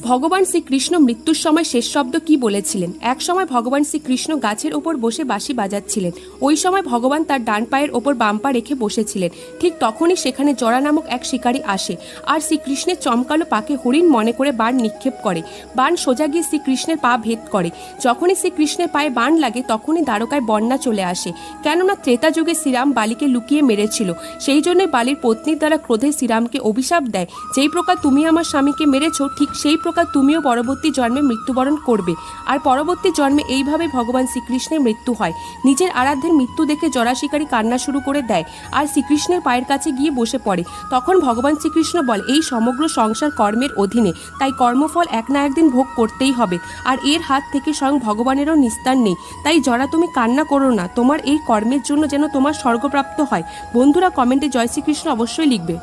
ভগবান শ্রীকৃষ্ণ মৃত্যুর সময় শেষ শব্দ কি বলেছিলেন? এক সময় ভগবান শ্রীকৃষ্ণ গাছের ওপর বসে বাঁশি বাজাচ্ছিলেন। ওই সময় ভগবান তার ডান পায়ের ওপর বাম পা রেখে বসেছিলেন। ঠিক তখনই সেখানে জরা নামক এক শিকারী আসে আর শ্রীকৃষ্ণের চমকালো পাকে হরিণ মনে করে বাণ নিক্ষেপ করে। বাণ সোজা গিয়ে শ্রীকৃষ্ণের পা ভেদ করে। যখনই শ্রীকৃষ্ণের পায়ে বাণ লাগে তখনই দ্বারকায় বন্যা চলে আসে। কেননা ত্রেতা যুগে শ্রীরাম বালিকে লুকিয়ে মেরেছিল। সেই জন্য বালির পত্নীর দ্বারা ক্রোধে শ্রীরামকে অভিশাপ দেয়, যেই প্রকার তুমি আমার স্বামীকে মেরেছ ঠিক সেই প্রকার তুমিও পরবর্তী জন্মে মৃত্যুবরণ করবে। আর পরবর্তী জন্মে এইভাবে ভগবান শ্রীকৃষ্ণের মৃত্যু হয়। নিজের আরাধ্যের মৃত্যু দেখে জরা শিকারী কান্না শুরু করে দেয় আর শ্রীকৃষ্ণের পায়ের কাছে গিয়ে বসে পড়ে। তখন ভগবান শ্রীকৃষ্ণ বলে, এই সমগ্র সংসার কর্মের অধীনে, তাই কর্মফল এক না একদিন ভোগ করতেই হবে। আর এর হাত থেকে স্বয়ং ভগবানেরও নিস্তার নেই। তাই জরা তুমি কান্না করো না, তোমার এই কর্মের জন্য যেন তোমার স্বর্গপ্রাপ্ত হয়। বন্ধুরা কমেন্টে জয় শ্রীকৃষ্ণ অবশ্যই লিখবে।